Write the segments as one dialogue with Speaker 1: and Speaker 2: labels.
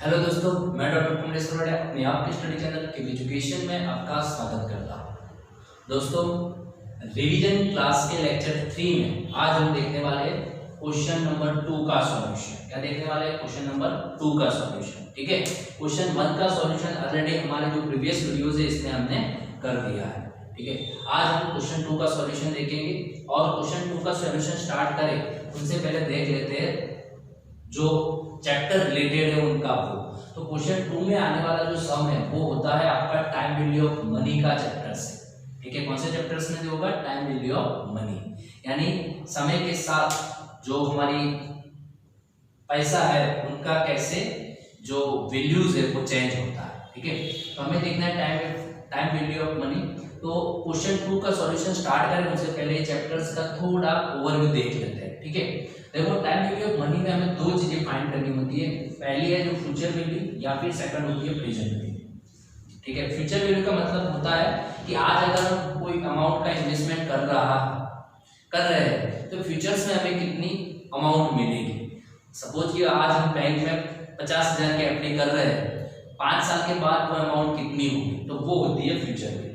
Speaker 1: Hello दोस्तों, मैं doctor Kamlesh Arora अपने आपके स्टडी चैनल के एजुकेशन में आपका स्वागत करता हूं। दोस्तों, रिवीजन क्लास के लेक्चर 3 में आज हम देखने वाले हैं क्वेश्चन नंबर 2 का सॉल्यूशन। क्या देखने वाले हैं? क्वेश्चन नंबर 2 का सॉल्यूशन। ठीक है, क्वेश्चन 1 का सॉल्यूशन ऑलरेडी हमारे जो प्रीवियस वीडियोस है इसमें हमने कर दिया है। ठीक है, आज हम क्वेश्चन 2 का सॉल्यूशन देखेंगे और क्वेश्चन 2 का सॉल्यूशन स्टार्ट करें उनसे पहले देख लेते हैं जो चैप्टर रिलेटेड है उनका वो। तो क्वेश्चन 2 में आने वाला जो सम है वो होता है आपका टाइम वैल्यू ऑफ मनी का चैप्टर से। ठीक है, कौन से चैप्टर में होगा? टाइम वैल्यू ऑफ मनी, यानी समय के साथ जो हमारी पैसा है उनका कैसे जो वैल्यूज है वो चेंज होता है। ठीक है, तो हमें देखना है टाइम वैल्यू ऑफ मनी। तो क्वेश्चन 2 का सॉल्यूशन स्टार्ट करें उनसे पहले चैप्टर्स का थोड़ा ओवरव्यू देख लेते हैं। ठीक है, देखो टाइम वैल्यू ऑफ मनी में हमें दो चीजें फाइंड करनी होती है। पहली है जो फ्यूचर वैल्यू या फिर सेकंड होती है प्रेजेंट वैल्यू। ठीक है, फ्यूचर वैल्यू का मतलब होता है कि आज अगर हम कोई अमाउंट का इन्वेस्टमेंट कर रहे हैं तो फ्यूचर्स में हमें कितनी अमाउंट मिलेगी। सपोज कि आज हम बैंक में 50,000 की एफडी कर रहे हैं, 5 साल के बाद वो अमाउंट कितनी होगी, तो वो होती है फ्यूचर वैल्यू।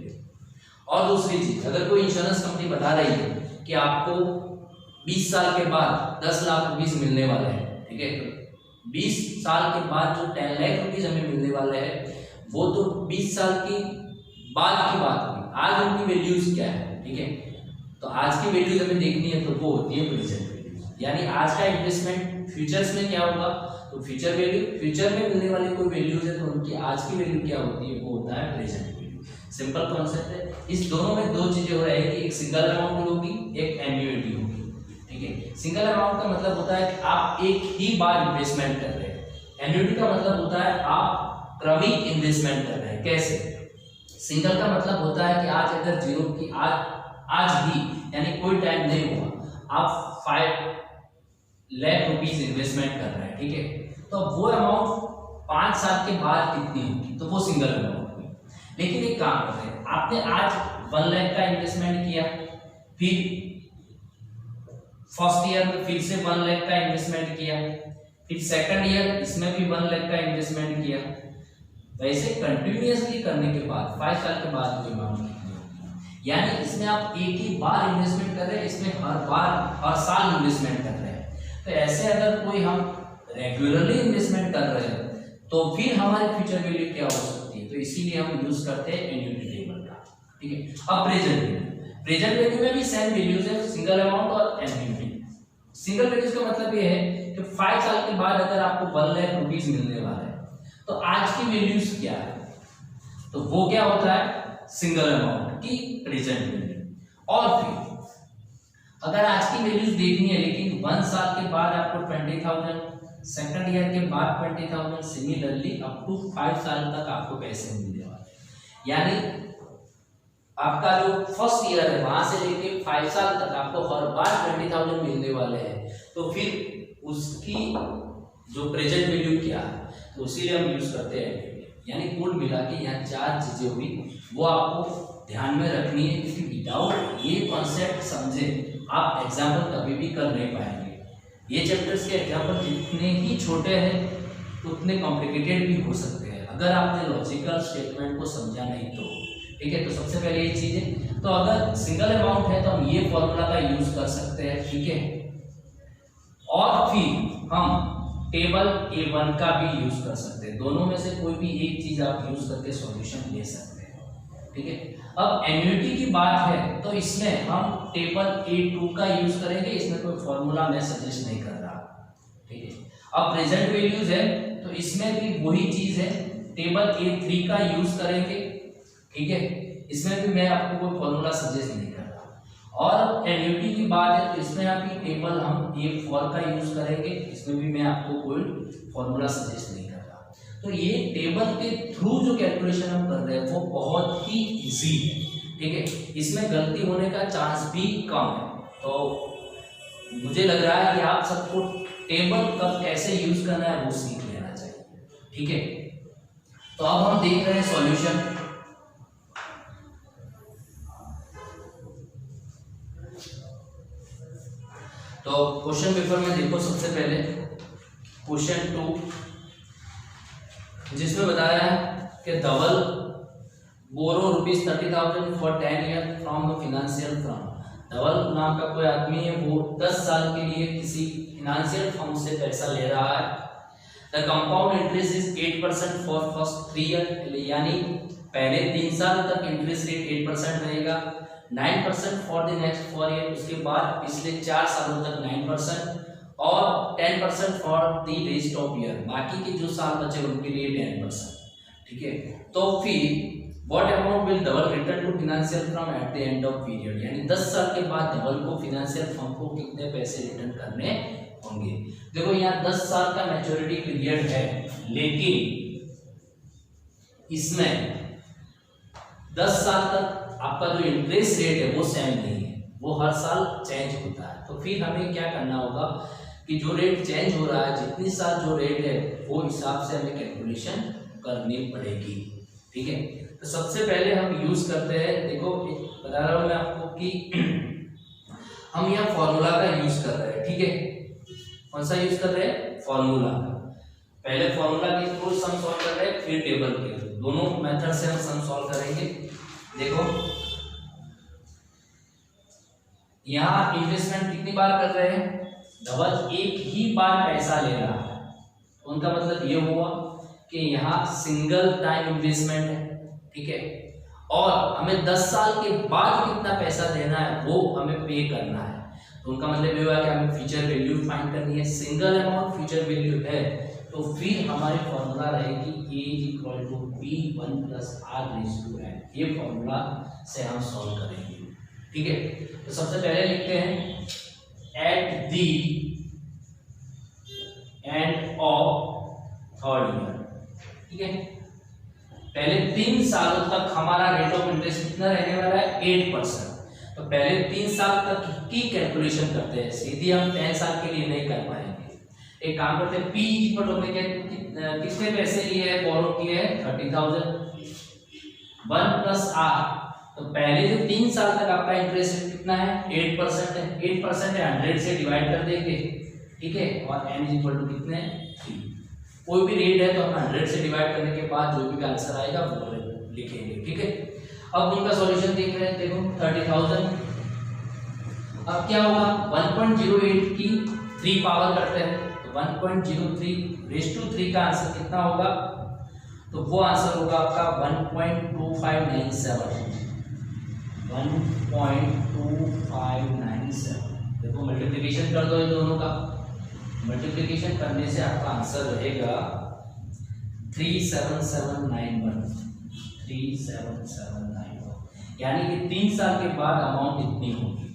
Speaker 1: और दूसरी चीज, अगर कोई इंश्योरेंस कंपनी बता रही है कि आपको 20 साल के बाद 10 लाख रुपीस मिलने वाले हैं। ठीक है, 20 साल के बाद जो 10 लाख रुपीस हमें मिलने वाले हैं वो तो 20 साल की बाद की बात होगी। आज उनकी वैल्यूज क्या है? ठीक है, तो आज की वैल्यूज हमें देखनी है तो वो होती है प्रेजेंट वैल्यू, यानी आज का इन्वेस्टमेंट फ्यूचर्स में क्या होगा, तो फ्यूचर वैल्यू, फ्यूचर में मिलने वाली कोई वैल्यूज है तो उनकी आज की वैल्यू क्या होती है, वो होता है प्रेजेंट वैल्यू। सिंपल कॉन्सेप्ट है। इस दोनों में दो चीजें हो रही है कि एक सिंगल अमाउंट होगी, एक एन्युइटी होगी। ठीक है, सिंगल अमाउंट का मतलब होता है कि आप एक ही बार इन्वेस्टमेंट कर रहे हैं। एन्युइटी का मतलब होता है आप क्रमिक इन्वेस्टमेंट कर रहे हैं। कैसे? सिंगल का मतलब होता है कि आज अगर जीरो की आज ही यानी कोई टाइम नहीं हुआ, आप 5 लाख रुपीस इन्वेस्टमेंट कर रहे हैं। ठीक है, तो वो अमाउंट 5 साल के बाद कितनी होगी, तो वो सिंगल अमाउंट हुई। लेकिन एक काम कर रहे हैं, आपने आज 1 लाख का इन्वेस्टमेंट किया, फिर फर्स्ट ईयर में फिर से 1 लाख का इन्वेस्टमेंट किया, फिर सेकंड ईयर इसमें भी 1 लाख का इन्वेस्टमेंट किया। वैसे कंटिन्यूअसली करने के बाद 5 साल के बाद जो अमाउंट कितनी होगी, यानी इसमें आप एक ही बार इन्वेस्टमेंट कर रहे हैं, इसमें हर साल इन्वेस्टमेंट कर रहे हैं। तो ऐसे अगर कोई हम रेगुलरली इन्वेस्टमेंट कर रहे हैं तो फिर हमारी फ्यूचर वैल्यू क्या हो सकती है, तो इसीलिए हम यूज करते हैं एन्युइटी टेबल का। ठीक है, अब प्रेजेंट वैल्यू में भी सेम वैल्यूज है, सिंगल अमाउंट और एन्युइटी। सिंगल वैल्यूज का मतलब ये है कि 5 साल के बाद अगर आपको 1 लाख रुपीस मिलने वाला है तो आज की वैल्यूज क्या है, तो वो क्या होता है सिंगल अमाउंट की प्रेजेंट वैल्यू। और फिर अगर आज की वैल्यूज देखनी है लेकिन 1 साल के बाद आपको 20,000, सेकंड ईयर के बाद 20,000, सिमिलरली अप टू 5 साल तक आपको पैसे मिलने वाले, यानी आपका जो फर्स्ट ईयर है वहां से लेके 5 साल तक आपको हर बार 20,000 मिलने वाले हैं। तो फिर उसकी जो प्रेजेंट वैल्यू क्या है, तो इसीलिए हम यूज करते हैं। यानी कुल मिला के यहाँ 4 चीजें हुई, वो आपको ध्यान में रखनी है, क्योंकि विदाउट ये कॉन्सेप्ट समझे आप एग्जाम्पल कभी भी कर नहीं पाएंगे। ये चैप्टर्स के एग्जाम्पल जितने ही छोटे हैं उतने कॉम्प्लिकेटेड भी हो सकते हैं अगर आपने लॉजिकल स्टेटमेंट को समझा नहीं तो। ठीक है, तो सबसे पहले ये चीज है। तो अगर सिंगल अमाउंट है तो हम ये फॉर्मूला का यूज कर सकते हैं। ठीक है, और फिर हम टेबल A1 का भी यूज कर सकते हैं। दोनों में से कोई भी एक चीज आप यूज करके सॉल्यूशन ले सकते हैं। ठीक है, अब एन्युइटी की बात है तो इसमें हम टेबल A2 का यूज करेंगे, इसमें कोई फॉर्मूला मैं सजेस्ट नहीं कर रहा। ठीक है, अब प्रेजेंट वैल्यूज है तो इसमें भी वही चीज है, टेबल A3 का यूज करेंगे। ठीक है, इसमें भी मैं आपको कोई फॉर्मूला सजेस्ट नहीं कर रहा। और एन्युइटी की बात है तो इसमें आपकी टेबल हम A4 का यूज करेंगे, इसमें भी मैं आपको कोई फॉर्मूला सजेस्ट नहीं कर रहा। तो ये टेबल के थ्रू जो कैलकुलेशन हम कर रहे हैं वो बहुत ही इजी है। ठीक है, इसमें गलती होने का चांस भी कम है। तो मुझे लग रहा है कि आप सबको टेबल कब कैसे यूज करना है वो सीख लेना चाहिए। ठीक है, तो अब हम देख रहे हैं सॉल्यूशन। तो क्वेश्चन पेपर में देखो, सबसे पहले क्वेश्चन 2 जिसमें बताया है कि Dhawal borrow ₹30,000 for 10 year from the financial firm. Dhawal नाम का कोई आदमी है, वो 10 साल के लिए किसी फाइनेंशियल फर्म से पैसा ले रहा है। The compound interest is 8% for first 3 year, यानी पहले 3 साल तक इंटरेस्ट रेट 8% रहेगा, 9% फॉर द नेक्स्ट 4 ईयर, उसके बाद पिछले 4 सालों तक 9% और 10% for the rest of year, बाकी के जो साल बचे उनके लिए 10%। ठीक है, तो फिर what amount will Dhaval return to financial firm at the end of period, यानी 10 साल के बाद धवल को फाइनेंशियल फर्म को कितने पैसे रिटर्न करने होंगे। देखो यहाँ 10 साल का मैच्योरिटी पीरियड है, लेकिन इसमें 10 साल तक आपका जो इंटरेस्ट रेट है वो सेम नहीं है, वो हर साल चेंज होता है। तो फिर हमें क्या करना होगा कि जो रेट चेंज हो रहा है, जितनी साल जो रेट है वो हिसाब से हमें कैलकुलेशन करनी पड़ेगी। ठीक है, तो सबसे पहले हम यूज करते हैं, देखो बता रहा हूं मैं आपको कि हम यहाँ फॉर्मूला का यूज कर रहे हैं। ठीक है, कौन सा यूज कर रहे हैं, फॉर्मूला का। पहले फॉर्मूला के थ्रू सम सॉल्व कर रहे हैं, फिर टेबल के थ्रू, दोनों मेथड से हम सम सॉल्व करेंगे। देखो यहाँ इन्वेस्टमेंट कितनी बार कर रहे हैं, धवल एक ही बार पैसा ले रहा है, उनका मतलब ये हुआ कि यहाँ सिंगल टाइम इन्वेस्टमेंट है। ठीक है, और हमें 10 साल के बाद कितना पैसा देना है वो हमें पे करना है, तो उनका मतलब ये हुआ कि हमें फ्यूचर वैल्यू फाइंड करनी है। सिंगल अमाउंट फ्यूचर वैल्यू है, तो फिर हमारी फॉर्मूला रहेगी A = B1 + R/n, ये फॉर्मूला से हम सॉल्व करेंगे। ठीक है, तो सबसे पहले लिखते हैं eight the end of 3rd year. ठीक है, पहले 3 सालों तक हमारा रेट ऑफ इंटरेस्ट कितना रहने वाला है, 8%। तो पहले 3 साल तक की कैलकुलेशन करते हैं, सीधी हम 10 साल के लिए नहीं कर पाएंगे। एक काम करते हैं, P = कितने पैसे लिए है, बोरो किए हैं 30,000, 1 + R। तो पहले जो 3 साल तक आपका इंटरेस्ट रेट कितना है, 8% है, 8% है 100 से डिवाइड कर देंगे। ठीक है, और n = कितने, 3। कोई भी रेट है तो हम 100 से डिवाइड करने के बाद जो भी आंसर आएगा वो लिखेंगे। ठीक है, अब उनका सॉल्यूशन देख रहे हैं। देखो 30,000, अब क्या होगा, 1.08 की 3 पावर करते हैं, तो 1.03 का आंसर कितना होगा, तो वो आंसर होगा आपका 1.2597। देखो मल्टीप्लिकेशन कर दो इन दोनों का, मल्टीप्लिकेशन करने से आपका आंसर रहेगा 37791, यानी कि 3 साल के बाद अमाउंट इतनी होगी।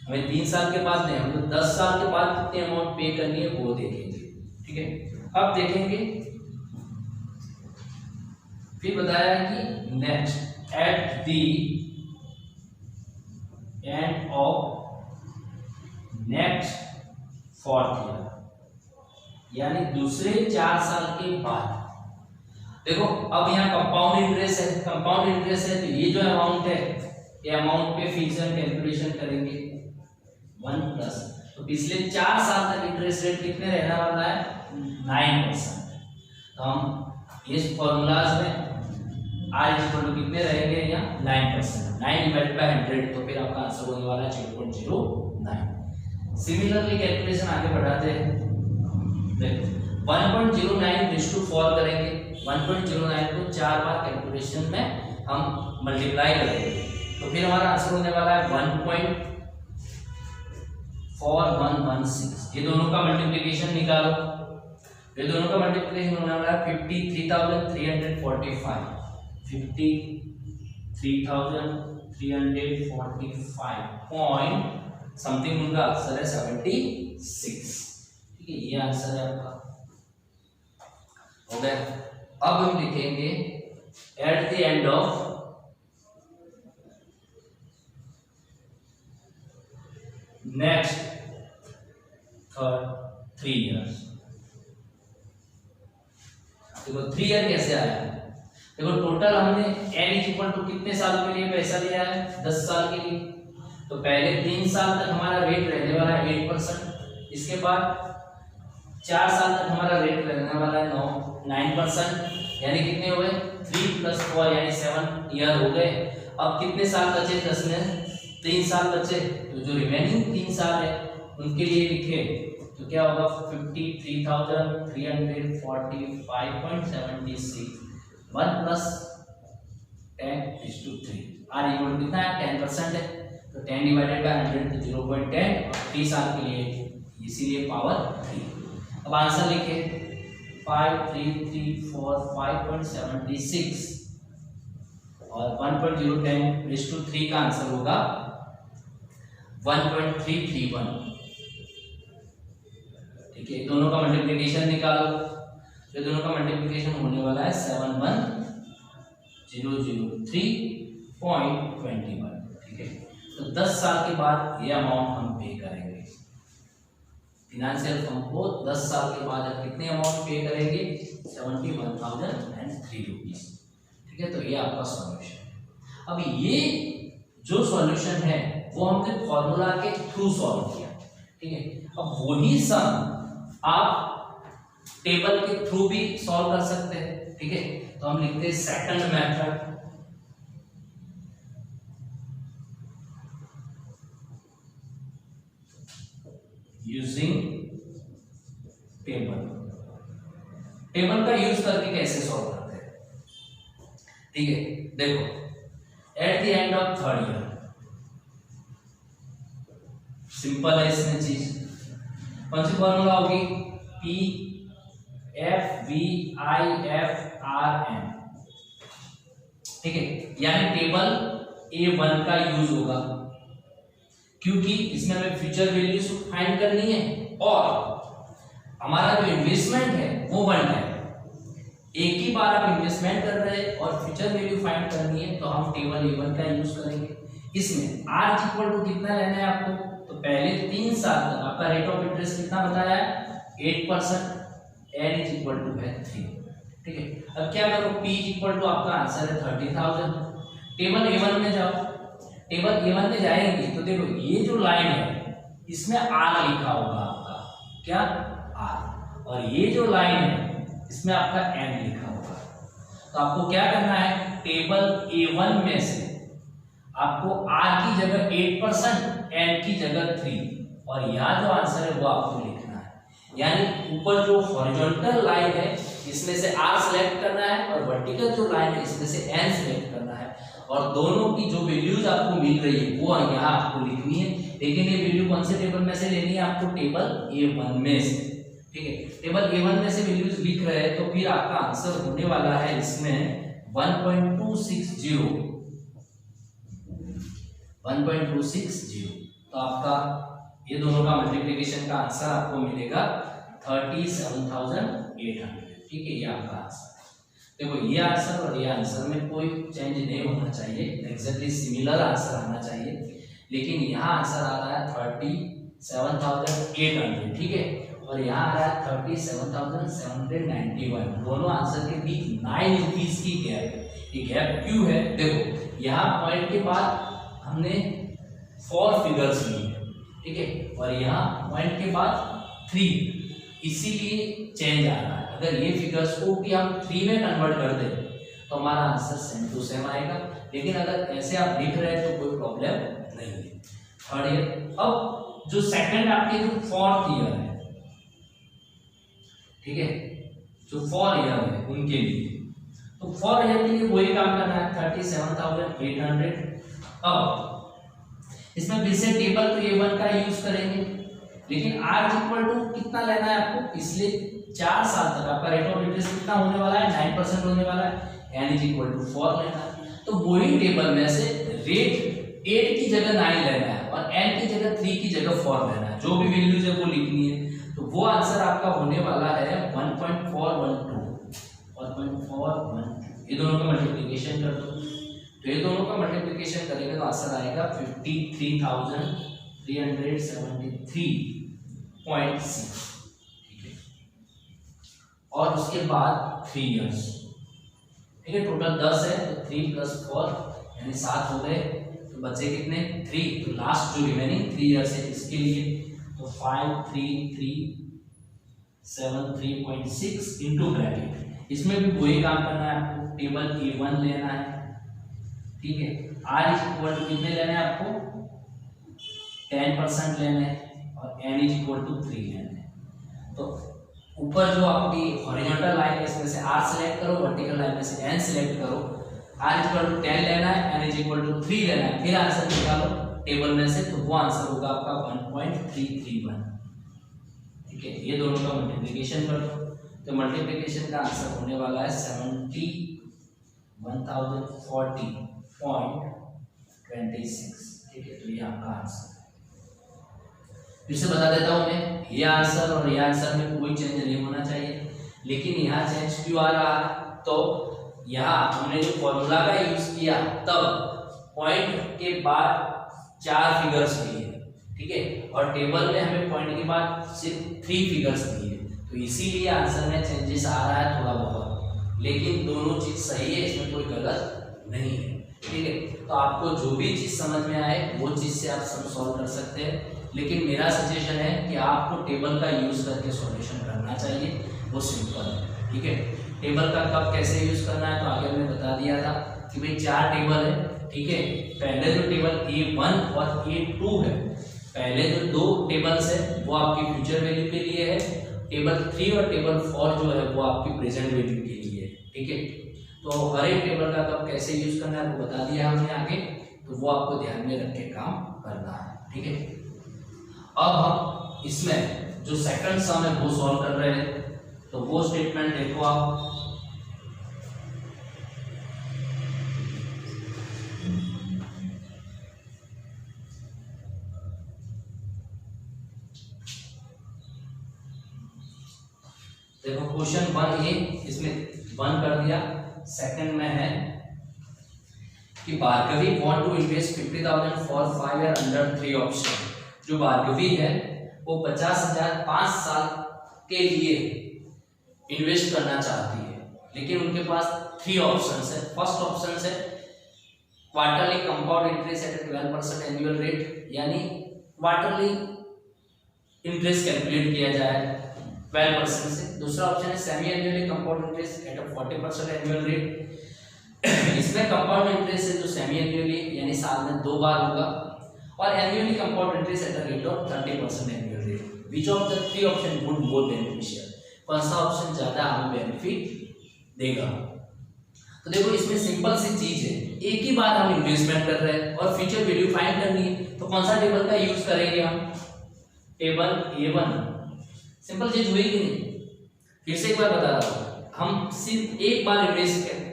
Speaker 1: हमें 3 साल के बाद नहीं, हम 10 साल के बाद कितनी अमाउंट पे करनी है वो देखेंगे। ठीक है, अब देखेंगे, फिर बताया कि next eight the end of next 4th year, यानी दूसरे 4 साल के बाद। देखो अब यहाँ कंपाउंड इंटरेस्ट है, कंपाउंड इंटरेस्ट है, तो ये जो अमाउंट है, ये अमाउंट पे फिर से हम कैलकुलेशन करेंगे 1+, तो पिछले 4 साल तक इंटरेस्ट रेट कितने रहने वाला है, 9%। तो हम इस फॉर्मूलाज में R = कितने रहेंगे, यहाँ 9%, 9/100, तो फिर आपका आंसर होने वाला है 0.09। सिमिलरली कैलकुलेशन आगे बढ़ाते हैं, देखो 1.09/4 करेंगे, 1.09 को 4 बार कैलकुलेशन में हम मल्टीप्लाई करेंगे, तो फिर हमारा आंसर होने वाला है 1.4116। ये दोनों का मल्टीप्लिकेशन निकालो, ये दोनों का मल्टीप्लिकेशन होने वाला है 53,345, 53,345 पॉइंट समथिंग, उनका आंसर है 76। ठीक है, ये आंसर है आपका, हो गया। अब हम लिखेंगे eight the end of next 3 years. देखो 3 ईयर कैसे आया, देखो टोटल हमने n = कितने साल के लिए पैसा लिया है, 10 साल के लिए। तो पहले 3 साल तक हमारा रेट रहने वाला है 8%, इसके बाद 4 साल तक हमारा रेट रहने वाला है 9%, यानी कितने हो गए 3 + 4 यानी 7 ईयर हो गए। अब कितने साल बचे 10 में 3 साल बचे, तो जो रिमेनिंग 3 साल है उनके लिए लिखे तो क्या होगा 53,345.76 1 + 10:3 आर इक्वल कितना है 10% है, तो 10 / 100 तो 0.10 और 3 साल के लिए इसीलिए पावर 3। अब आंसर लिखे 53,345.76 और 1.010:3 का आंसर होगा 1.331। ठीक है, दोनों का मल्टीप्लिकेशन निकालो, तो दोनों का मल्टीप्लिकेशन होने वाला है 71,003.21। ठीक है, तो 10 साल के बाद ये अमाउंट हम पे करेंगे। फिनेंशियल फर्म को 10 साल के बाद कितने अमाउंट पे करेंगे 71,003 रुपीज। ठीक है, तो ये आपका सॉल्यूशन। अब ये जो सॉल्यूशन है वो हमने फॉर्मूला के थ्रू सॉल्व किया। ठीक है, अब वही सम आप टेबल के थ्रू भी सॉल्व कर सकते हैं। ठीक है, तो हम लिखते हैं second method, using table. Table का यूज करके कैसे सॉल्व करते हैं? ठीक है, देखो eight the end of 3rd year, simple है इसमें चीज, कौन सी फॉर्मूला होगी PFVIFRM। ठीक है, यानी टेबल A1 का यूज होगा क्योंकि इसमें हमें फ्यूचर वैल्यूज फाइंड करनी है और हमारा जो इन्वेस्टमेंट है वो 1 है। एक ही बार आप इन्वेस्टमेंट कर रहे हैं और फ्यूचर वैल्यू फाइंड करनी है, तो हम टेबल A1 का यूज करेंगे। इसमें R इक्वल टू कितना लेना है आपको, तो पहले 3 साल तक आपका रेट ऑफ इंटरेस्ट कितना बताया है 8%, N इक्वल टू है 3। ठीक है, अब क्या करो P इक्वल टू आपका आंसर है 30,000। टेबल A1 में जाओ, टेबल A1 में जाएंगे तो देखो ये जो लाइन है इसमें R लिखा होगा आपका, क्या R, और ये जो लाइन है इसमें आपका N लिखा होगा। तो आपको क्या करना है, टेबल A1 में से आपको R की जगह 8%, N की जगह 3 और यहाँ जो आंसर है वो आपको लिखना है। यानी ऊपर जो हॉरिजॉन्टल लाइन है इसमें से R सिलेक्ट करना है और वर्टिकल जो लाइन है इसमें से N सिलेक्ट करना है और दोनों की जो वैल्यूज आपको मिल रही है वो यहाँ आपको लिखनी है। लेकिन ये वैल्यू कौन से टेबल में से लेनी है आपको, टेबल A1 में से। ठीक है, टेबल A1 में से वैल्यूज लिख रहे हैं तो फिर आपका आंसर होने वाला है इसमें 1.260। तो आपका ये दोनों का मल्टीप्लिकेशन का आंसर आपको मिलेगा 37,800। ठीक है, ये आपका आंसर। देखो ये आंसर और ये आंसर में कोई चेंज नहीं होना चाहिए, एग्जैक्टली सिमिलर आंसर आना चाहिए, लेकिन यहाँ आंसर आ रहा है 37,800। ठीक है, और यहाँ आ रहा है 37,791। दोनों आंसर के बीच 9 रुपीज की गैप है। ये गैप क्यों है, देखो यहाँ पॉइंट के बाद हमने 4 फिगर्स लिए, ठीक है, और यहाँ पॉइंट के बाद 3, इसीलिए चेंज आ रहा है। अगर ये फिगर्स को भी हम 3 में कन्वर्ट कर दें तो हमारा आंसर सेम टू सेम आएगा, लेकिन अगर ऐसे आप लिख रहे हैं तो कोई प्रॉब्लम नहीं है। 3rd ईयर, अब जो सेकंड आपके जो 4th ईयर है, ठीक है, जो 4 ईयर है उनके लिए, तो 4 ईयर के लिए वही काम करना है 37,800। अब इसमें फिर से टेबल तो A1 का यूज करेंगे, लेकिन R इक्वल टू कितना लेना है आपको, पिछले 4 साल तक आपका रेट ऑफ इंटरेस्ट कितना होने वाला है 9% होने वाला है, N इक्वल टू 4 लेना है। तो वही टेबल में से रेट 8 की जगह 9 लेना है और N की जगह 3 की जगह 4 लेना है, जो भी वैल्यूज है वो लिखनी है। तो वो आंसर आपका होने वाला है 1.412। ये दोनों का मल्टीप्लिकेशन कर दो, तो ये दोनों का मल्टीप्लिकेशन करेंगे तो आंसर आएगा 53,373.6। ठीक है, और उसके बाद 3 इयर्स, ठीक है, टोटल 10 है तो 3 + 4 यानी 7 हो गए, तो बचे कितने 3। तो लास्ट जो रिमेनिंग 3 इयर्स है इसके लिए तो 53,373.6 इंटू ब्रैकेट इसमें भी वही काम करना है आपको, टेबल A1 लेना है, ठीक है। R इक्वल टू कितने लेने हैं आपको, 10% लेने हैं, और N इक्वल टू 3 लेने हैं। तो ऊपर जो आपकी हॉरिजॉन्टल लाइन है इसमें से R सिलेक्ट करो, वर्टिकल लाइन में से N सिलेक्ट करो। R इक्वल टू 10 लेना है, N इक्वल टू 3 लेना है, फिर आंसर निकालो टेबल में से, तो वो आंसर होगा आपका 1.331, ठीक है। ये दोनों का मल्टीप्लिकेशन कर दो, तो मल्टीप्लिकेशन का आंसर होने वाला है 71,040.26, ठीक है। तो ये आपका आंसर, फिर से बता देता हूं मैं, ये आंसर और ये आंसर में कोई चेंज नहीं होना चाहिए, लेकिन यहाँ चेंज क्यों आ रहा है, तो यहाँ हमने जो फॉर्मूला का यूज किया तब पॉइंट के बाद 4 फिगर्स लिए, ठीक है, और टेबल में हमें पॉइंट के बाद सिर्फ 3 फिगर्स दिए, तो इसीलिए आंसर में चेंजेस आ रहा है थोड़ा बहुत, लेकिन दोनों चीज सही है, इसमें कोई गलत नहीं है, ठीक है। तो आपको जो भी चीज समझ में आए वो चीज से आप सब सॉल्व कर सकते हैं, लेकिन मेरा सजेशन है कि आपको टेबल का यूज करके सॉल्यूशन करना चाहिए, वो सिंपल है, ठीक है। टेबल का कब कैसे यूज करना है तो आगे मैंने बता दिया था कि भाई 4 टेबल है, ठीक है। पहले जो टेबल A1 और A2 है, पहले जो 2 टेबल्स है वो आपकी फ्यूचर वैल्यू के लिए है, टेबल 3 और टेबल 4 जो है वो आपकी प्रेजेंट वैल्यू के लिए है, ठीक है। तो हर एक टेबल का कब कैसे यूज करना है वो बता दिया हमने आगे, तो वो आपको ध्यान में रख के काम करना है, ठीक है। अब हम इसमें जो सेकंड सम है वो सॉल्व कर रहे हैं, तो वो स्टेटमेंट देखो आप, देखो क्वेश्चन 1A इसमें 1 कर दिया, सेकंड में है कि Bhargavi want to invest 50,000 for 5 year under 3 option. जो भार्गवी है वो 50,000 5 साल के लिए इन्वेस्ट करना चाहती है, लेकिन उनके पास 3 ऑप्शंस है। फर्स्ट ऑप्शन है quarterly compound interest eight 12% annual rate, यानी क्वार्टरली इंटरेस्ट कैलकुलेट किया जाए 12% से। दूसरा ऑप्शन है semi annually compound interest eight 40% annual rate. इसमें कंपाउंड इंटरेस्ट है जो सेमी एनुअली यानी साल में 2 बार होगा, और annually compound interest at the rate of 30% annual rate. Which of the 3 option would more beneficial, कौन सा ऑप्शन ज्यादा हमें बेनिफिट देगा। तो देखो इसमें सिंपल सी चीज है, एक ही बार हम इन्वेस्टमेंट कर रहे हैं और फ्यूचर वैल्यू फाइंड करनी है, तो कौन सा टेबल का यूज करेंगे हम, टेबल A1। सिंपल चीज हुई कि नहीं। फिर से एक बार बता रहा हूँ, हम सिर्फ एक बार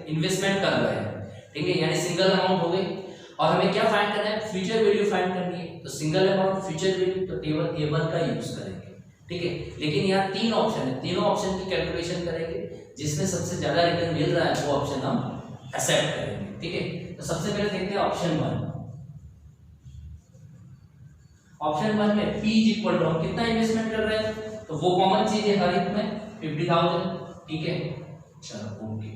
Speaker 1: इन्वेस्टमेंट कर रहे हैं, ठीक है, यानी सिंगल अमाउंट हो गई, और हमें क्या फाइंड करना है, फ्यूचर वैल्यू फाइंड करनी है। तो सिंगल अमाउंट फ्यूचर वैल्यू, तो टेबल A1 का यूज करेंगे, ठीक है। लेकिन यहाँ 3 ऑप्शन है, तीनों ऑप्शन की कैलकुलेशन करेंगे, जिसमें सबसे ज्यादा रिटर्न मिल रहा है वो ऑप्शन हम एक्सेप्ट करेंगे, ठीक है। तो सबसे पहले देखते हैं ऑप्शन 1। ऑप्शन 1 में P इक्वल टू हम कितना इन्वेस्टमेंट कर रहे हैं, तो वो कॉमन चीज है हर एक में 50,000, ठीक है। चलो okay.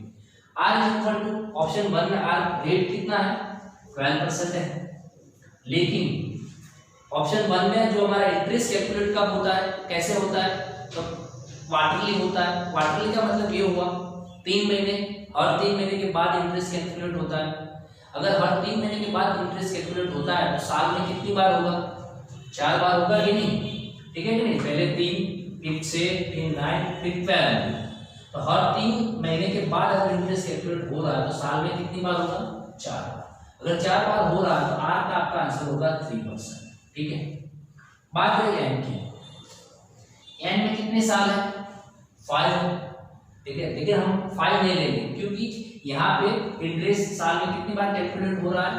Speaker 1: R equal to option 1 में R रेट कितना है 12% है, लेकिन ऑप्शन 1 में जो हमारा इंटरेस्ट कैलकुलेट कब होता है, कैसे होता है, तो क्वार्टरली होता है। क्वार्टरली का मतलब ये हुआ 3 महीने, हर 3 महीने के बाद इंटरेस्ट कैलकुलेट होता है। अगर हर 3 महीने के बाद इंटरेस्ट कैलकुलेट होता है तो साल में कितनी बार होगा, 4 बार होगा कि नहीं, ठीक है कि नहीं। पहले 3, फिर 6, फिर 9, फिर 12, तो हर 3 महीने के बाद अगर इंटरेस्ट कैलकुलेट हो रहा है तो साल में कितनी बार होगा, 4 बार। अगर 4 बार हो रहा है तो R का आपका आंसर होगा 3%, ठीक है। बात रही N की, N में कितने साल है, 5 है, ठीक है। लेकिन हम 5 नहीं लेंगे क्योंकि यहाँ पे इंटरेस्ट साल में कितनी बार कैलकुलेट हो रहा है,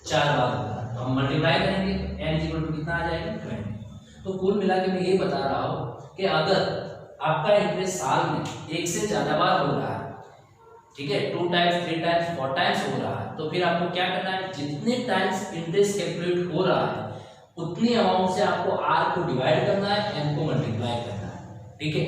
Speaker 1: 4 बार हो रहा है, तो हम मल्टीप्लाई करेंगे, N इक्वल टू कितना आ जाएगा 20। तो कुल मिला के मैं ये बता रहा हूँ कि अगर आपका इंटरेस्ट साल में 1 से ज्यादा बार हो रहा है, ठीक है, 2 टाइम्स 3 टाइम्स 4 टाइम्स हो रहा है, तो फिर आपको क्या करना है, जितने टाइम्स इंटरेस्ट कैलकुलेट हो रहा है उतनी अमाउंट से आपको R को डिवाइड करना है, N को मल्टीप्लाई करना है, ठीक है।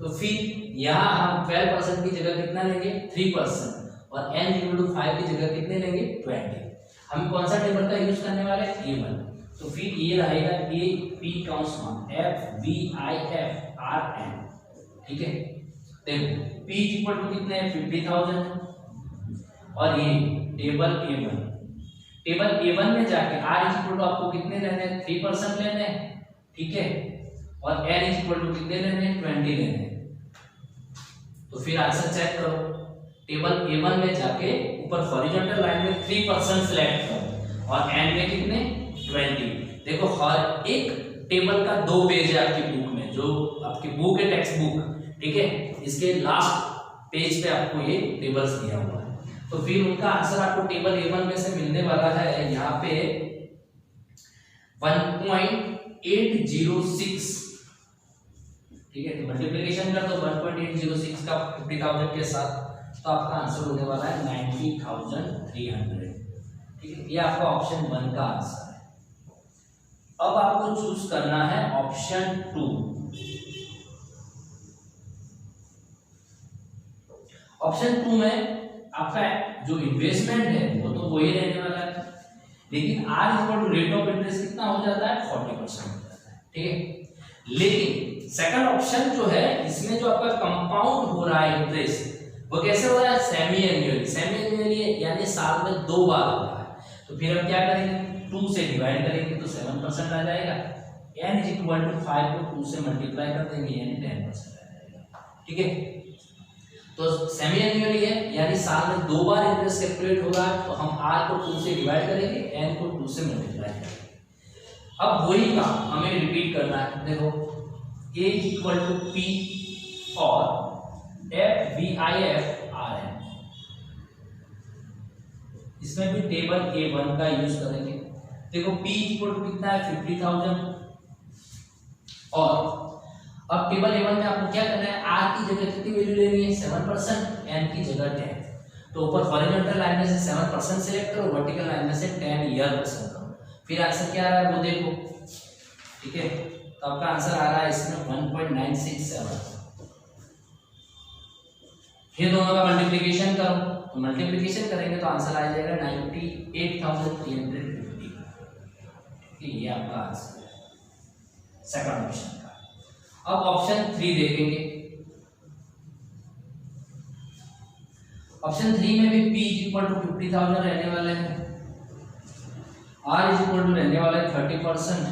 Speaker 1: तो फिर यहाँ हम 12% की जगह कितना लेंगे 3%, और N इक्वल टू 5 की जगह कितने लेंगे 20। हम कौन सा टेबल का यूज करने वाले हैं, A1। तो फिर ये रहेगा A P cons F V I F R N, ठीक है। देखो P इक्वल टू कितने हैं 50,000 और ये टेबल A1 में जाके R इक्वल टू आपको कितने लेने हैं 3% लेने हैं, ठीक है, और N इक्वल टू कितने लेने हैं 20 लेने हैं। तो फिर आंसर चेक करो, टेबल A1 में जाके ऊपर हॉरिजॉन्टल लाइन में 3% सिलेक्ट करो और N में कितने 20। देखो हर एक टेबल का 2 पेज है आपकी बुक में, जो आपकी बुक है टेक्स्ट बुक, ठीक है, इसके लास्ट पेज पे आपको ये टेबल्स दिया हुआ है। तो फिर उनका आंसर आपको टेबल A1 में से मिलने वाला है यहाँ पे 1.806, ठीक है। तो मल्टीप्लिकेशन कर दो 1.806 का 50,000 के साथ, तो आपका आंसर होने वाला है 90,300, ठीक है। ये आपका ऑप्शन 1 का आंसर है। अब आपको चूज करना है ऑप्शन 2। ऑप्शन 2 में आपका जो इन्वेस्टमेंट है वो तो वही रहने वाला है, लेकिन R equal to rate of interest कितना हो जाता है 40% हो जाता है, ठीक है। लेकिन सेकंड ऑप्शन जो है इसमें जो आपका कंपाउंड हो रहा है इंटरेस्ट वो कैसे हो रहा है सेमी एनुअली यानी साल में 2 बार हो रहा है। तो फिर हम क्या करेंगे 2 से डिवाइड करेंगे तो 7% आ जाएगा, n = 5 को 2 से मल्टीप्लाई कर देंगे यानी 10% आ जाएगा, ठीक है। तो सेमी एनुअली है यानी साल में 2 बार इंटरेस्ट कैलकुलेट होगा, तो हम R को 2 से डिवाइड करेंगे, n को 2 से मल्टीप्लाई करेंगे। अब वही काम हमें रिपीट करना है। देखो A = P और FVIF R है, इसमें भी टेबल A1 का यूज करेंगे। देखो P = कितना है 50,000 और अब टेबल A1 में आपको क्या करना है R की जगह कितनी वैल्यू लेनी है 7%, N की जगह 10। तो ऊपर हॉरिजॉन्टल लाइन में से 7% सिलेक्ट करो, वर्टिकल लाइन में से 10% करो, फिर आंसर क्या आ रहा है वो देखो, ठीक है। तो आपका आंसर आ रहा है इसमें 1.967। फिर दोनों का मल्टीप्लिकेशन करो, तो मल्टीप्लिकेशन करेंगे तो आंसर आ जाएगा 98,350, ये आपका आंसर है सेकंड ऑप्शन का। अब ऑप्शन 3 देखेंगे। ऑप्शन 3 में भी P = 50,000 रहने वाले हैं, R = रहने वाला है 30%,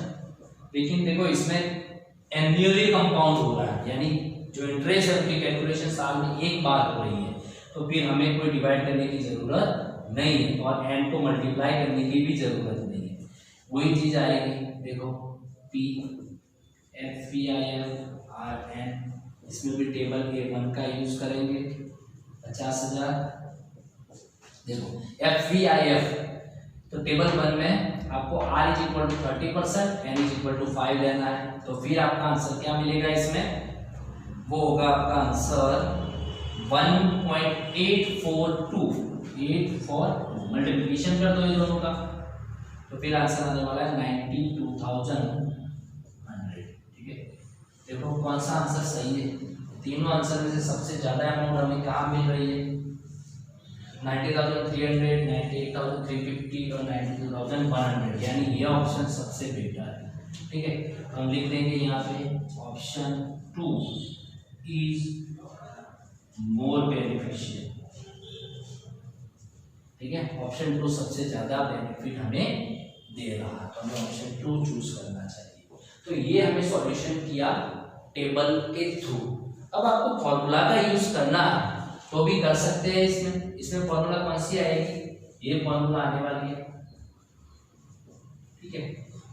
Speaker 1: लेकिन देखो इसमें एनुअली कंपाउंड हो रहा है यानी जो इंटरेस्ट है उनकी कैलकुलेशन साल में 1 बार हो रही है, तो फिर हमें कोई डिवाइड करने की जरूरत नहीं है और n को मल्टीप्लाई करने की भी जरूरत नहीं है, वही चीज आएगी। देखो P FVIF RN, इसमें भी टेबल A1 का यूज करेंगे 50,000। देखो FVIF तो टेबल 1 में आपको R = 30%, N = 5 लेना है, तो फिर आपका आंसर क्या मिलेगा इसमें, वो होगा आपका आंसर 1.842 मल्टीप्लिकेशन कर दो ये दोनों का, तो फिर आंसर आने वाला है 92,100, ठीक है। देखो कौन सा आंसर सही है, तीनों आंसर में से सबसे ज्यादा अमाउंट हमें कहाँ मिल रही है 90,300, 98,350 और 92,100, यानी ये ऑप्शन सबसे बेटर है, ठीक है। हम लिख देंगे यहाँ पे ऑप्शन 2 इज मोर बेनिफिशियल, ठीक है। ऑप्शन 2 सबसे ज्यादा बेनिफिट हमें दे रहा है, तो हमें ऑप्शन 2 चूज करना चाहिए। तो ये हमें सॉल्यूशन किया टेबल के थ्रू। अब आपको फॉर्मूला का यूज करना है तो भी कर सकते हैं। इसमें फॉर्मूला कौन सी आएगी, ये फॉर्मूला आने वाली है, ठीक है,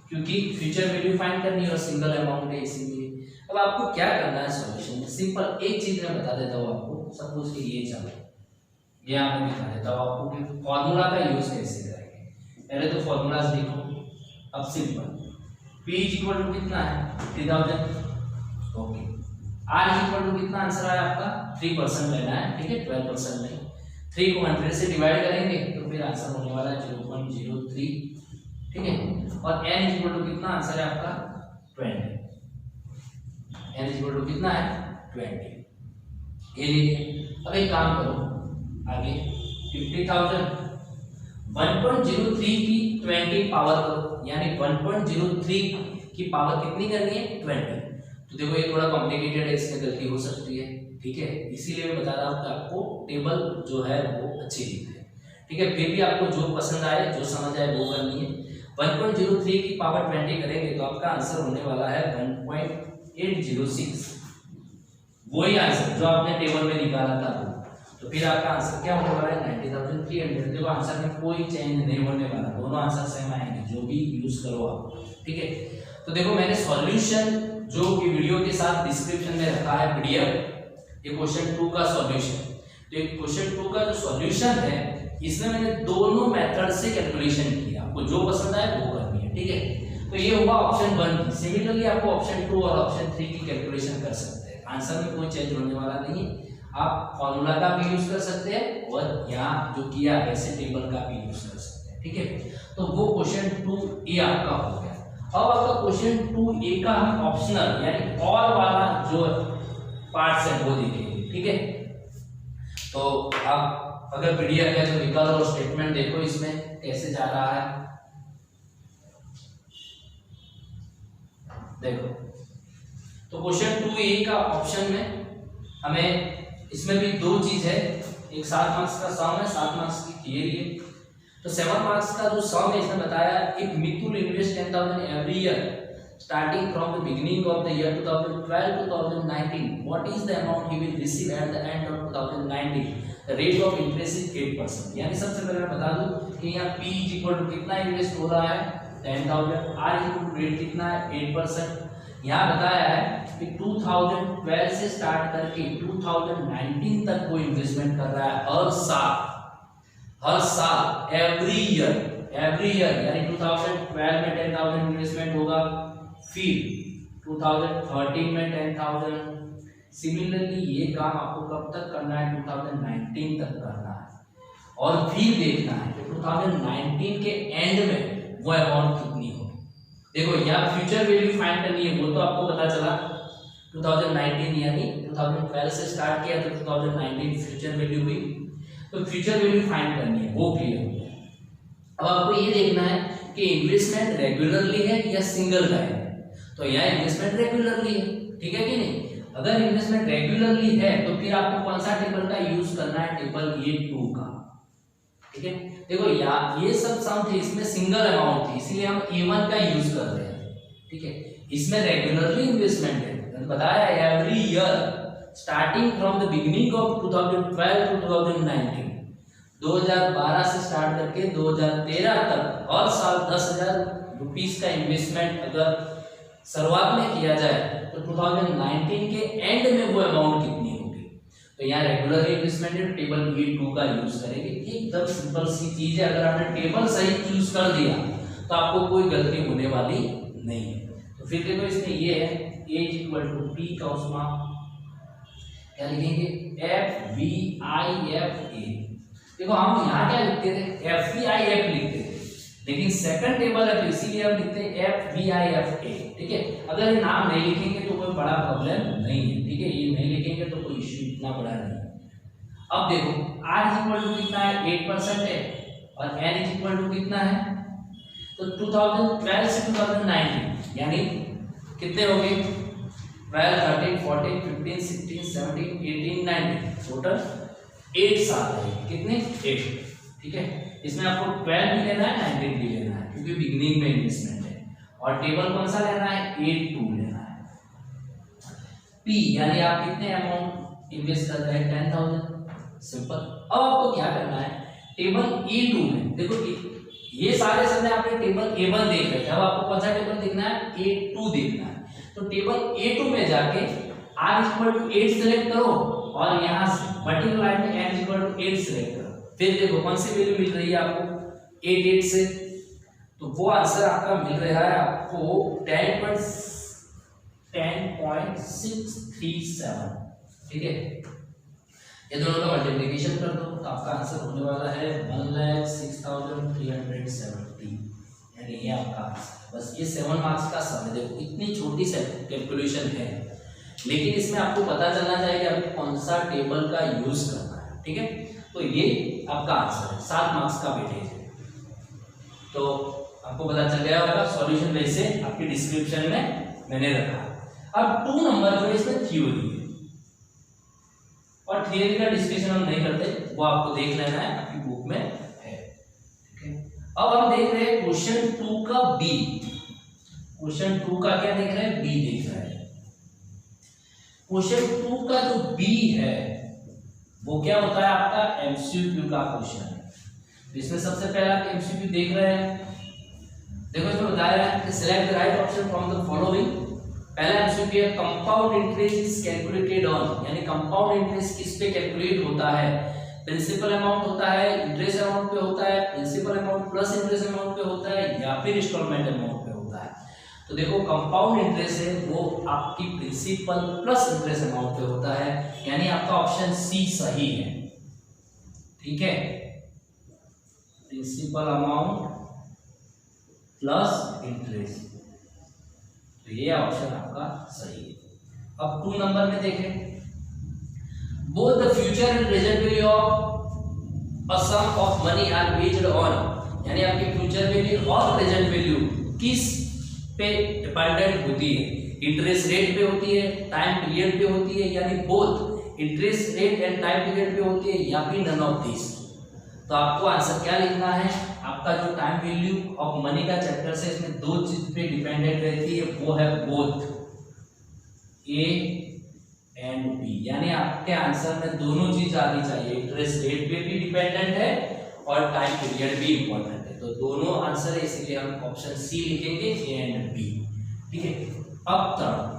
Speaker 1: क्योंकि फ्यूचर वैल्यू फाइंड करनी है और सिंगल अमाउंट है इसीलिए। अब आपको क्या करना है सॉल्यूशन में, सिंपल एक चीज मैं बता देता हूँ आपको। सपोज कि ये चलो यहाँ मैं दिखा देता हूँ आपको कि फॉर्मूला का यूज कैसे करेंगे। पहले तो फॉर्मूलाज लिखो। अब सिंपल P = कितना है 50,000, ओके। R = कितना आंसर आया आपका 3% लेना है, ठीक है, 12% नहीं। 3 को 100 से डिवाइड करेंगे तो फिर आंसर होने वाला है 0.03, ठीक है। और N = कितना आंसर है आपका 20, N = कितना है 20, ये लीजिए। अब एक काम करो आगे 50,000 1.03 की 20 पावर करो, यानी 1.03 की पावर कितनी करनी है 20, तो देखो ये थोड़ा कॉम्प्लिकेटेड है, इसमें गलती हो सकती है, ठीक है, इसीलिए मैं बता रहा हूँ कि आपको टेबल जो है वो अच्छी दिखे, ठीक है। फिर भी आपको जो पसंद आए, जो समझ आए वो करनी है। 1.03 की पावर 20 करेंगे तो आपका आंसर होने वाला है 1.806, वही आंसर जो आपने टेबल में निकाला था वो। तो फिर आपका आंसर क्या होने वाला है 90,300। देखो आंसर में कोई चेंज नहीं होने वाला, दोनों आंसर सेम आएंगे जो भी यूज करो आप, ठीक है। तो देखो मैंने सॉल्यूशन जो कि वीडियो के साथ डिस्क्रिप्शन में रखा है पीडीएफ, ये क्वेश्चन 2 का सॉल्यूशन। तो ये क्वेश्चन 2 का जो सॉल्यूशन है इसमें मैंने दोनों मेथड से कैलकुलेशन किया, आपको जो पसंद आए वो करनी है, ठीक है। तो ये हुआ ऑप्शन 1। सिमिलरली आपको ऑप्शन 2 और ऑप्शन 3 की कैलकुलेशन कर सकते हैं, आंसर में कोई चेंज होने वाला नहीं है। आप फॉर्मूला का भी यूज कर सकते हैं और यहाँ जो किया वैसे टेबल का भी यूज कर सकते हैं, ठीक है। तो वो क्वेश्चन 2A आपका हो गया। अब आपका क्वेश्चन 2A का हम ऑप्शनल यानी और वाला जो पार्ट्स है वो देखेंगे, ठीक है। तो आप अगर पीडीएफ है तो निकालो और स्टेटमेंट देखो इसमें कैसे जा रहा है, देखो। तो क्वेश्चन 2A का ऑप्शन में हमें इसमें भी दो चीज है, एक 7 मार्क्स का सम है, 7 मार्क्स की थियरी है। तो 7 मार्क्स का जो सम है इसमें बताया if Mithun invest 10,000 every year starting from the beginning of the year 2012 to 2019 what is the amount he will receive at the end of 2019, the rate of interest is 8%। यानी सबसे पहले मैं बता दूं कि यहाँ P इक्वल टू कितना invest हो रहा है 10,000, R इक्वल टू रेट कितना है 8%। यहाँ बताया है कि 2012 से स्टार्ट करके 2019 तक वो इन्वेस्टमेंट कर रहा है हर साल एवरी ईयर यानी 2012 में 10,000 इन्वेस्टमेंट होगा, फिर 2013 में 10,000। सिमिलरली ये काम आपको कब तक करना है 2019 तक करना है, और फिर देखना है कि 2019 के एंड में वो अमाउंट कितनी होगी। देखो यहाँ फ्यूचर वैल्यू फाइंड करनी है, वो तो आपको पता चला 2019 यानी 2012 से स्टार्ट किया तो 2019 फ्यूचर वैल्यू हुई, तो फ्यूचर वैल्यू फाइंड करनी है, वो क्लियर हो गया। अब आपको ये देखना है कि इन्वेस्टमेंट रेगुलरली है या सिंगल का है, तो यहाँ इन्वेस्टमेंट रेगुलरली है, ठीक है कि नहीं। अगर इन्वेस्टमेंट रेगुलरली है तो फिर आपको कौन सा टेबल का यूज करना है, टेबल A2 का, ठीक है। देखो ये सब सम थे, इसमें सिंगल अमाउंट थी इसीलिए हम A1 का यूज कर रहे हैं, ठीक है। इसमें रेगुलरली इन्वेस्टमेंट है, बताया every year starting from the beginning of 2012 to 2019, 2012 से स्टार्ट करके 2013 तक हर साल 10,000 रुपीस का इन्वेस्टमेंट अगर शुरुआत में किया जाए तो 2019 के एंड में वो अमाउंट कितनी होगी। तो यहाँ रेगुलर इन्वेस्टमेंट है, टेबल A2 का यूज करेंगे। एकदम सिंपल सी चीज है, अगर आपने टेबल सही चूज कर दिया तो आपको कोई गलती होने वाली नहीं है। तो फिर देखो इसमें ये है A इक्वल टू P का उसमें क्या लिखेंगे FVIFA। देखो हम यहाँ क्या लिखते थे FVIF लिखते थे, लेकिन सेकंड टेबल है तो इसीलिए हम लिखते हैं FVIFA, ठीक है। अगर ये नाम नहीं लिखेंगे तो कोई बड़ा प्रॉब्लम नहीं है, ठीक है, ये नहीं लिखेंगे तो कोई इश्यू इतना बड़ा नहीं है। अब देखो R इक्वल टू कितना है 8% है और N इक्वल टू कितना है, तो 2012 से 2019 यानी कितने हो गए 12, 13, 14, 15, 16, 17, 18, 19, टोटल 8 साल है, कितने 8, ठीक है। इसमें आपको 12 भी लेना है 19 भी लेना है क्योंकि बिगिनिंग में इन्वेस्टमेंट है, और टेबल कौन सा लेना है A2 लेना है। P यानी आप कितने अमाउंट इन्वेस्ट कर रहे हैं 10,000, सिंपल। अब आपको क्या करना है टेबल A2 में, देखो ये सारे समय आपने टेबल A1 देख रहे थे, अब आपको कौन सा टेबल देखना है A2 देखना है। तो टेबल A2 में जाके R इक्वल टू 8 सेलेक्ट करो और यहाँ से मल्टीप्लाई में N इक्वल टू 8 सेलेक्ट करो, फिर देखो कौन सी वैल्यू मिल रही है आपको 8 से, तो वो आंसर आपका मिल रहा है आपको 10.637, ठीक है। ये दोनों का मल्टीप्लिकेशन कर दो तो आपका आंसर होने वाला है 1,06,370, यानी ये आपका आंसर। बस ये 7 मार्क्स का सम है। देखो इतनी छोटी सी कैलकुलेशन है, लेकिन इसमें आपको पता चलना चाहिए कि आपको कौन सा टेबल का यूज करना है, ठीक है। तो ये आपका आंसर है, 7 मार्क्स का वेटेज है। तो आपको पता चल गया होगा, सॉल्यूशन वैसे आपकी डिस्क्रिप्शन में मैंने रखा। अब 2 नंबर जो है इसमें थ्योरी है, और थ्योरी का डिस्कशन हम नहीं करते, वो आपको देख लेना है, आपकी बुक में है। ठीक है, अब हम देख रहे हैं क्वेश्चन 2 का बी। क्वेश्चन 2 का क्या देख रहे हैं? बी देख रहे हैं। क्वेश्चन 2 का जो बी है वो क्या होता है? आपका एमसीक्यू का क्वेश्चन है। तो इसमें सबसे पहला एमसीक्यू देख रहे हैं। देखो इसमें बताया है कि select the right option from the following. पहला एमसीक्यू है compound interest is calculated on, यानी कंपाउंड इंटरेस्ट किस पे कैलकुलेट होता है? प्रिंसिपल अमाउंट होता है, इंटरेस्ट अमाउंट पे होता है, principal amount plus interest amount pay होता है, या फिर इंस्टॉलमेंट अमाउंट पे होता है? तो देखो कंपाउंड इंटरेस्ट है वो आपकी principal plus interest amount pay होता है, यानी आपका ऑप्शन सी सही है। ठीक है, प्रिंसिपल अमाउंट प्लस इंटरेस्ट, तो ये ऑप्शन आपका सही है। अब 2 नंबर में देखें, both the future and present value of a sum of money are based on, यानी आपकी फ्यूचर वैल्यू और प्रेजेंट वैल्यू किस पे डिपेंडेंट होती है? इंटरेस्ट रेट पे होती है, टाइम पीरियड पे होती है, यानी both interest rate and time period पे होती है, या फिर नन ऑफ दिस। तो आपको आंसर क्या लिखना है? आपका जो टाइम वैल्यू ऑफ मनी का चैप्टर से इसमें 2 चीज पे डिपेंडेंट रहती है, वो है बोथ ए एंड बी, यानी आपके आंसर में दोनों चीज आनी चाहिए। इंटरेस्ट रेट पे भी डिपेंडेंट है और टाइम पीरियड भी इंपॉर्टेंट है, तो दोनों आंसर है, इसलिए हम ऑप्शन सी लिखेंगे, ए एंड बी। ठीक है, अब third,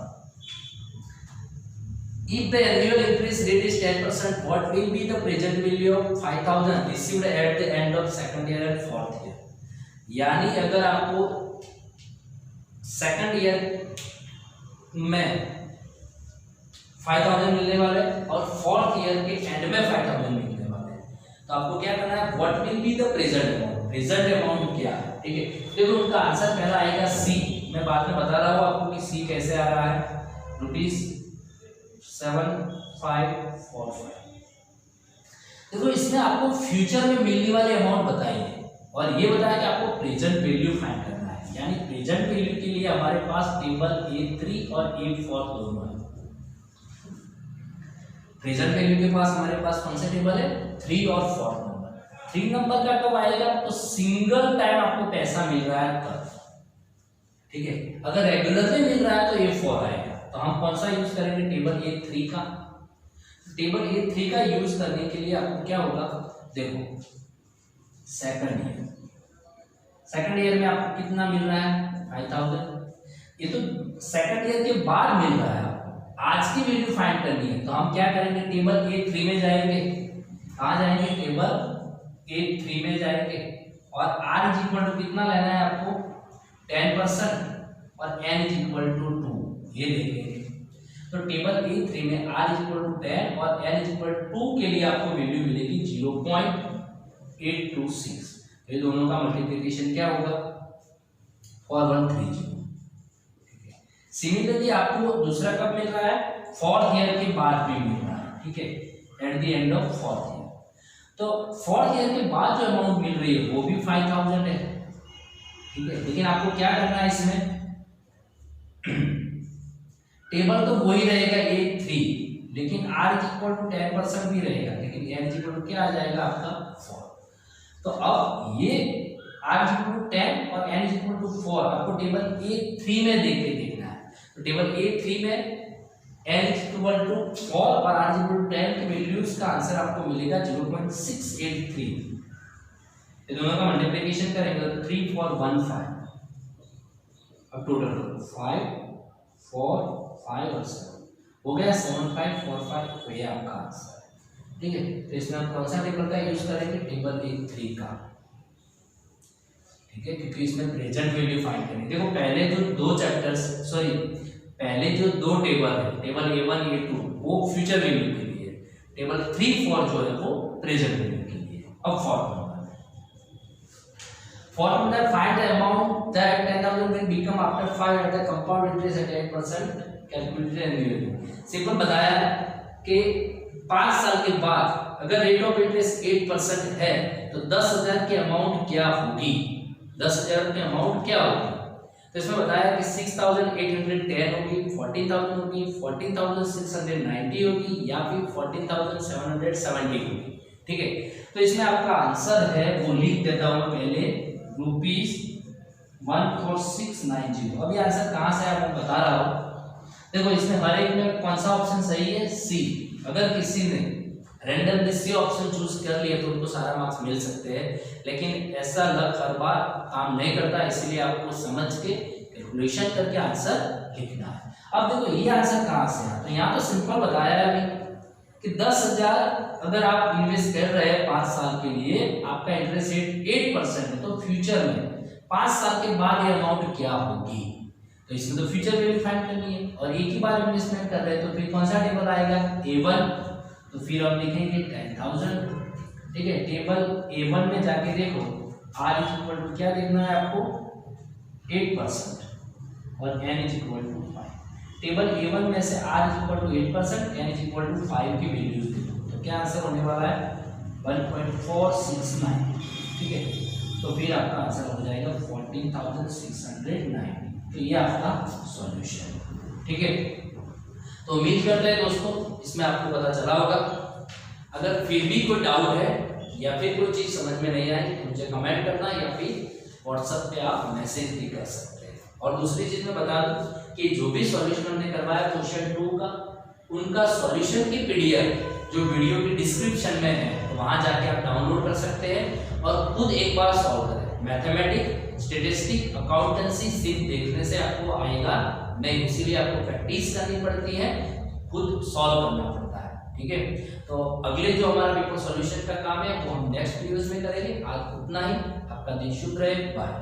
Speaker 1: if the annual interest rate is 10%, what will be the present value of 5000 received at the end of second year and fourth year? यानी अगर आपको सेकंड ईयर में 5000 मिलने वाले और फोर्थ ईयर के एंड में 5000 मिलने वाले, तो आपको क्या करना है? What will be the present amount? Present amount क्या है? ठीक है, देखो उनका आंसर पहला आएगा सी। मैं बाद में बता रहा हूँ आपको कि सी कैसे आ रहा है। ₹7545। देखो इसमें आपको फ्यूचर में मिलने वाले अमाउंट बताइए और ये बताया कि आपको प्रेजेंट वैल्यू फाइंड करना है, यानी प्रेजेंट वैल्यू के लिए हमारे पास टेबल A3 और A4 दोनों है। प्रेजेंट वैल्यू के पास हमारे पास कौन सा टेबल है? 3 और 4 नंबर। 3 नंबर का कब आएगा? तो सिंगल टाइम आपको पैसा मिल रहा है तब। ठीक है, अगर रेगुलरली मिल रहा है तो A4 आएगा। तो हम कौन सा यूज करेंगे? टेबल A3 का। टेबल A3 का यूज करने के लिए आपको क्या होगा? देखो सेकंड ईयर में आपको कितना मिल रहा है? 5000। ये तो सेकंड ईयर के बाद मिल रहा है आपको, आज की वैल्यू फाइंड करनी है। तो हम क्या करेंगे? टेबल A3 में जाएंगे। कहाँ जाएंगे? टेबल A3 में जाएंगे और R इज इक्वल टू कितना लेना है आपको? 10% और N इज इक्वल टू 2, ये देखेंगे। तो टेबल A3 में R इज इक्वल टू 10 और N इज इक्वल टू 2 के लिए आपको वैल्यू मिलेगी 0.826। ये दोनों का मल्टीप्लिकेशन क्या होगा? 4130। सिमिलरली आपको दूसरा कब मिल रहा है? फोर्थ ईयर के बाद भी मिल रहा है। ठीक है, eight the end of fourth year. तो फोर्थ ईयर के बाद जो अमाउंट मिल रही है वो भी 5000 है। ठीक है, लेकिन आपको क्या करना है इसमें? टेबल तो वही रहेगा A3, लेकिन R इज इक्वल टू 10% भी रहेगा, लेकिन N इज इक्वल टू क्या आ जाएगा आपका? 4। तो अब ये R इज इक्वल टू 10 और N इज इक्वल टू 4 आपको टेबल A3 में देख के देखना है। तो टेबल A3 में N इज इक्वल टू 4 और R इज इक्वल टू 10 की वैल्यूज का आंसर आपको मिलेगा 0.683। ये दोनों का मल्टीप्लिकेशन करेंगे तो 3 4 1 5, अब टोटल 5 4 5 और 7 हो गया 7545। तो ये आपका आंसर है। ठीक है, तो इसमें हम कौन सा टेबल का यूज करेंगे? टेबल A3 का। ठीक है, क्योंकि इसमें प्रेजेंट वैल्यू फाइंड करेंगे। देखो पहले जो 2 चैप्टर्स, सॉरी पहले जो 2 टेबल है, टेबल A1 A2 वो फ्यूचर वैल्यू के लिए, टेबल 3 4 जो है वो प्रेजेंट वैल्यू के लिए। अब formula find the amount that 10,000 will become after 5 at the compound interest at 8% calculated annually। Simple बताया है कि 5 साल के बाद अगर रेट ऑफ इंटरेस्ट 8% है तो 10,000 की अमाउंट क्या होगी? 10,000 की अमाउंट क्या होगी? तो इसमें बताया कि 6,810 होगी, 14,000 होगी, 14,690 होगी या फिर 14,770 होगी। ठीक है, तो इसमें आपका आंसर है वो लिख देता हूं पहले ₹14690। अभी आंसर कहां से आपको बता रहा हूं, देखो इसमें हर एक में कौन सा ऑप्शन सही है, सी। अगर किसी ने रैंडमली सी ऑप्शन चूज कर लिया तो उनको सारा मार्क्स मिल सकते हैं, लेकिन ऐसा लक हर बार काम नहीं करता, इसलिए आपको समझ के कैलकुलेशन करके आंसर लिखना है। अब देखो ये आंसर कहां से है, तो यहाँ तो सिंपल बताया है अभी कि 10,000 अगर आप इन्वेस्ट कर रहे हैं 5 साल के लिए, आपका इंटरेस्ट रेट 8% है, तो फ्यूचर में 5 साल के बाद ये अमाउंट क्या होगी, तो इसमें तो फ्यूचर वैल्यू फाइंड करनी है और एक ही बार इन्वेस्टमेंट कर रहे हैं, तो फिर कौन सा टेबल आएगा, A1। तो फिर हम लिखेंगे 10,000। ठीक है, टेबल A1 में जाके देखो R इक्वल टू क्या देखना है आपको, 8% और N equal to 5। Table A1 में से R equal to 8%, N equal to 5 की वैल्यूज देखो, तो क्या आंसर होने वाला है 1.469। ठीक है, तो फिर आपका आंसर हो जाएगा 14,690। तो ये आपका सॉल्यूशन। ठीक है, तो उम्मीद करते हैं दोस्तों इसमें आपको पता चला होगा। अगर फिर भी कोई डाउट है या फिर कोई चीज समझ में नहीं आई तो मुझे कमेंट करना या फिर व्हाट्सएप पे आप मैसेज भी कर सकते हैं। और दूसरी चीज मैं बता दूं कि जो भी सॉल्यूशन हमने करवाया क्वेश्चन 2 का, उनका सॉल्यूशन की पीडीएफ जो वीडियो की डिस्क्रिप्शन में है, तो वहां जाके आप डाउनलोड कर सकते हैं और खुद एक बार सॉल्व करें। मैथमेटिक्स, स्टैटिस्टिक, अकाउंटेंसी सिर्फ देखने से आपको आएगा नहीं, इसीलिए आपको प्रैक्टिस करनी पड़ती है, खुद सॉल्व करना पड़ता है। ठीक है, तो अगले जो हमारा पेपर सॉल्यूशन का काम है वो हम नेक्स्ट वीडियोस में करेंगे। आज उतना ही, आपका दिन शुभ रहे, बाय।